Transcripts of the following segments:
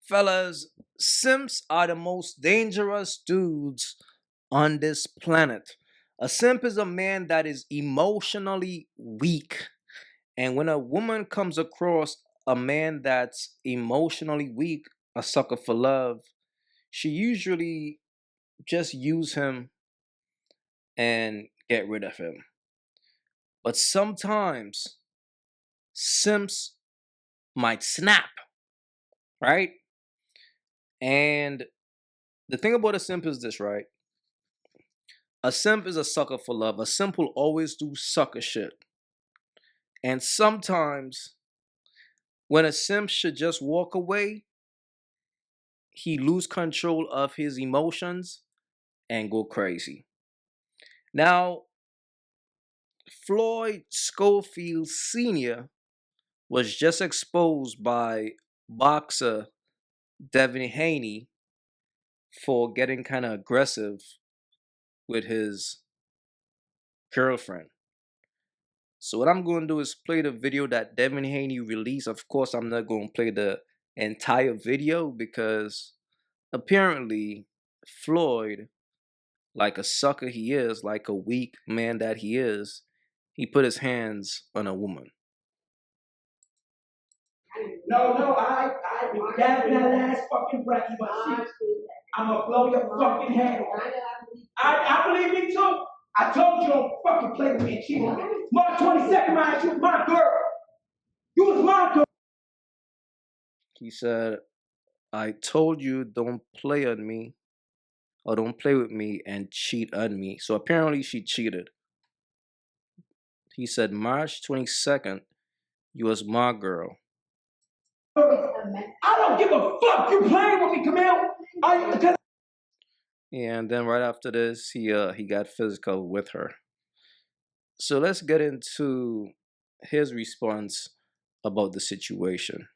Fellas, simps are the most dangerous dudes on this planet. A simp is a man that is emotionally weak. And when a woman comes across a man that's emotionally weak, a sucker for love, she usually just use him and get rid of him. But sometimes simps might snap, right? And the thing about a simp is this, right? A simp is a sucker for love. A simp will always do sucker shit. And sometimes when a simp should just walk away, he lose control of his emotions and go crazy. Now, Floyd Schofield Sr. was just exposed by boxer Devin Haney for getting kind of aggressive with his girlfriend. So what I'm going to do is play the video that Devin Haney released. Of course, I'm not going to play the entire video because apparently Floyd, like a sucker he is, like a weak man that he is, he put his hands on a woman. No, no, that's that last fucking breath you want to see. I'm gonna blow your fucking head off. I believe me too. I told you don't fucking play with me and cheat on me. March 22nd, man, you was my girl. You was my girl. He said, I told you don't play on me or don't play with me and cheat on me. So apparently she cheated. He said, March 22nd, you was my girl. I don't give a fuck. You playing with me, Camille? And then right after this, he got physical with her. So let's get into his response about the situation.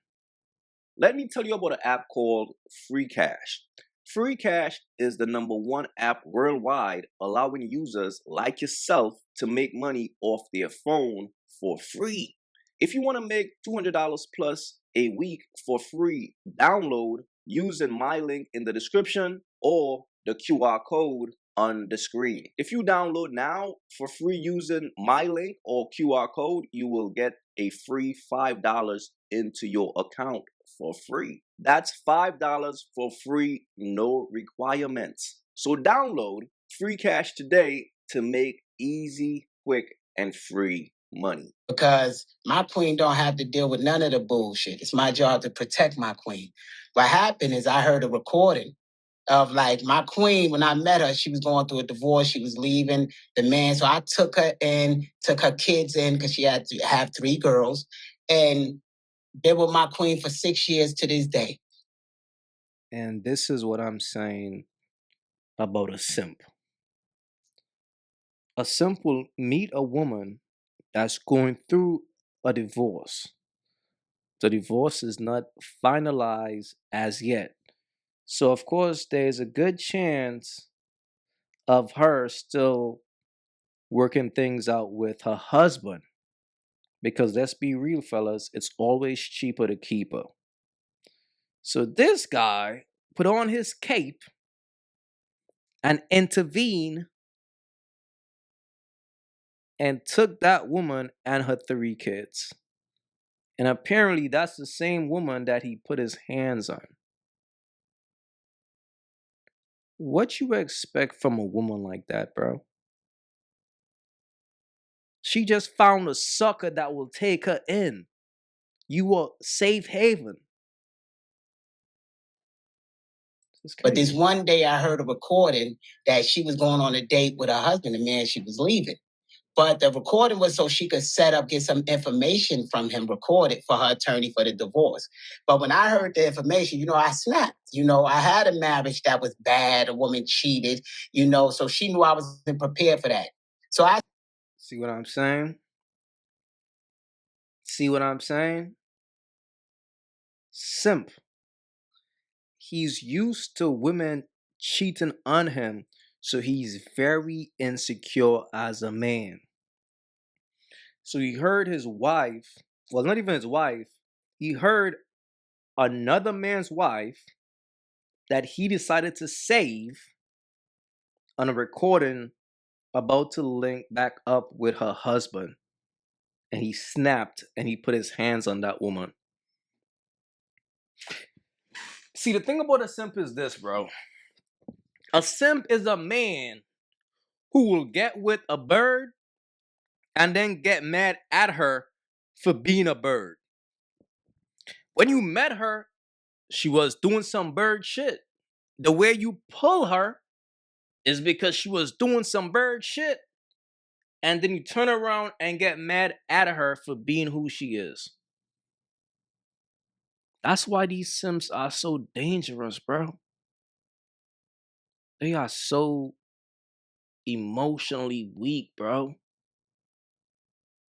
Let me tell you about an app called Free Cash. Free Cash is the #1 app worldwide, allowing users like yourself to make money off their phone for free. If you want to make $200 plus a week for free, download using my link in the description or the QR code on the screen. If you download now for free using my link or QR code, you will get a free $5 into your account for free. That's $5 for free, no requirements. So download Free Cash today to make easy, quick, and free money. Because my queen don't have to deal with none of the bullshit. It's my job to protect my queen. What happened is I heard a recording of like my queen, when I met her, she was going through a divorce. She was leaving the man. So I took her in, took her kids in because she had to have 3 girls. And they were my queen for 6 years to this day. And this is what I'm saying about a simp. A simp will meet a woman that's going through a divorce. The divorce is not finalized as yet. So, of course, there's a good chance of her still working things out with her husband. Because let's be real, fellas, it's always cheaper to keep her. So, this guy put on his cape and intervened and took that woman and her 3 kids. And apparently that's the same woman that he put his hands on. What you expect from a woman like that, bro? She just found a sucker that will take her in. You are safe haven. But this one day I heard a recording that she was going on a date with her husband, the man she was leaving. But the recording was so she could set up, get some information from him recorded for her attorney for the divorce. But when I heard the information, I snapped. I had a marriage that was bad. A woman cheated, so she knew I wasn't prepared for that. So I see what I'm saying? See what I'm saying? Simp. He's used to women cheating on him, so he's very insecure as a man. So he heard his wife, well, not even his wife, he heard another man's wife that he decided to save on a recording about to link back up with her husband. And he snapped and he put his hands on that woman. See, the thing about a simp is this, bro. A simp is a man who will get with a bird and then get mad at her for being a bird. When you met her, she was doing some bird shit. The way you pull her is because she was doing some bird shit. And then you turn around and get mad at her for being who she is. That's why these simps are so dangerous, bro. They are so emotionally weak, bro.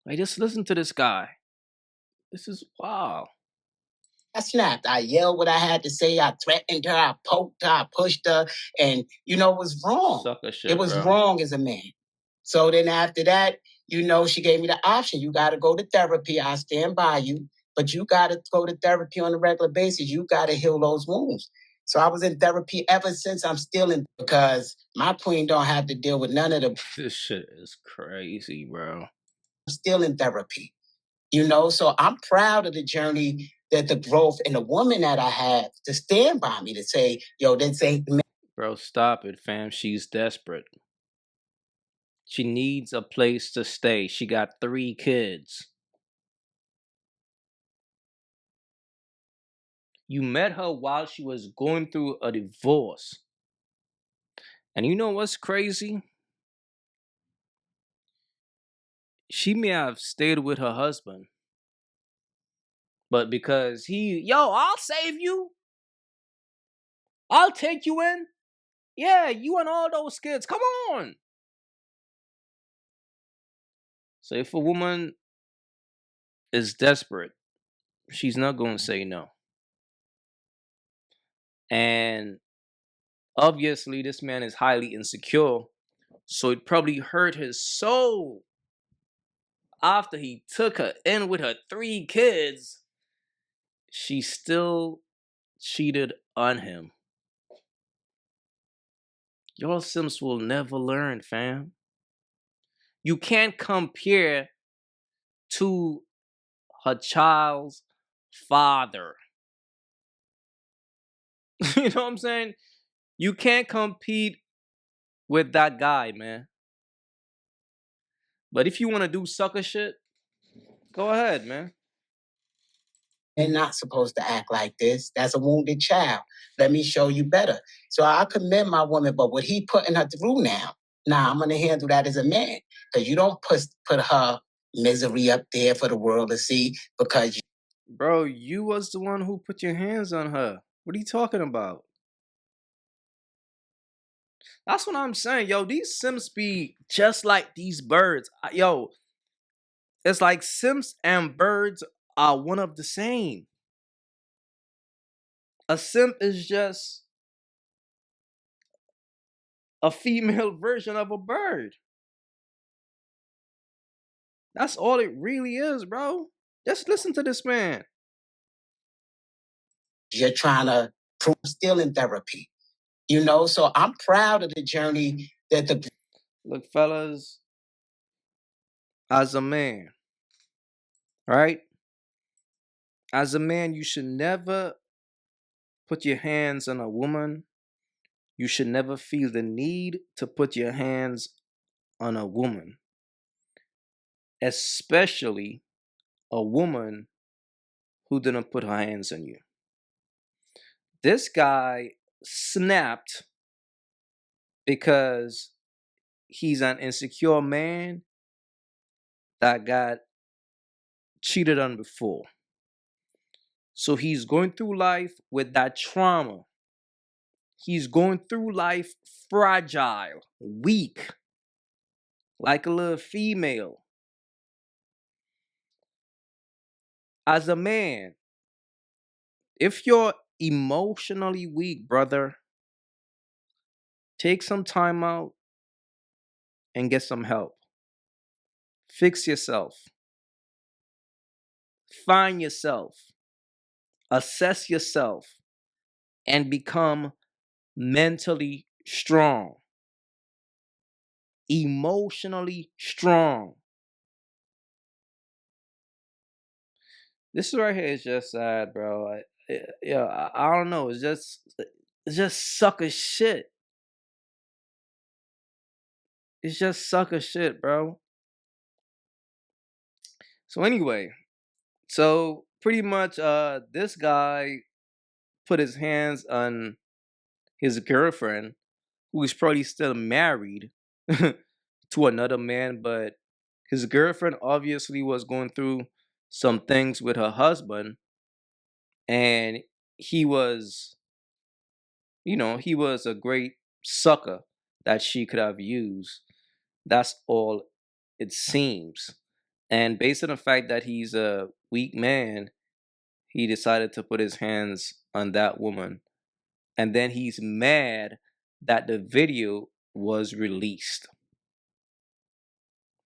Like, just listen to this guy. This is wow. I snapped. I yelled what I had to say. I threatened her. I poked her. I pushed her. And, it was wrong. Sucker shit, it was bro. wrong as a man. So then after that, she gave me the option. You got to go to therapy. I stand by you. But you got to go to therapy on a regular basis. You got to heal those wounds. So I was in therapy ever since. I'm still in, because my queen don't have to deal with none of the. This shit is crazy, bro. I'm still in therapy. So I'm proud of the journey, that the growth, and the woman that I have to stand by me to say, this ain't the man. Bro, stop it, fam. She's desperate. She needs a place to stay. She got 3 kids. You met her while she was going through a divorce. And you know what's crazy? She may have stayed with her husband. But because I'll save you. I'll take you in. Yeah, you and all those kids. Come on. So if a woman is desperate, she's not going to say no. And obviously, this man is highly insecure. So it probably hurt his soul after he took her in with her 3 kids. She still cheated on him. Y'all simps will never learn, fam. You can't compare to her child's father. You know what I'm saying? You can't compete with that guy, man. But if you want to do sucker shit, go ahead, man. They're not supposed to act like this. That's a wounded child. Let me show you better. So I commend my woman, but what he putting her through now, I'm going to handle that as a man. Because you don't put her misery up there for the world to see, because Bro, you was the one who put your hands on her. What are you talking about? That's what I'm saying. Yo, these simps be just like these birds. Yo, it's like simps and birds are one of the same. A simp is just a female version of a bird. That's all it really is, bro. Just listen to this man. you're trying to prove still in therapy. So I'm proud of the journey that the. Look, fellas, as a man, right? As a man, you should never put your hands on a woman. You should never feel the need to put your hands on a woman, especially a woman who didn't put her hands on you. This guy snapped because he's an insecure man that got cheated on before. So he's going through life with that trauma. He's going through life fragile, weak, like a little female. As a man, if you're emotionally weak, brother, take some time out and get some help. Fix yourself. Find yourself. assess yourself, and become mentally strong, emotionally strong. This right here is just sad, bro. I don't know. It's just sucker shit. It's just sucker shit, bro. So anyway, so pretty much this guy put his hands on his girlfriend, who is probably still married to another man, but his girlfriend obviously was going through some things with her husband, and he was, he was a great sucker that she could have used. That's all it seems. And based on the fact that he's a weak man, he decided to put his hands on that woman. And then he's mad that the video was released.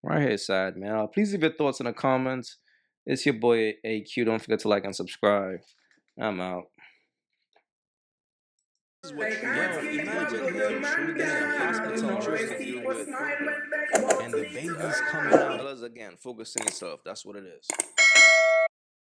Right here, side, man. Please leave your thoughts in the comments. It's your boy AyeQ. Don't forget to like and subscribe. I'm out. This is what imagine him being in a hospital trying to deal with, and the baby's coming out. Fellas, again, focus on yourself. That's what it is.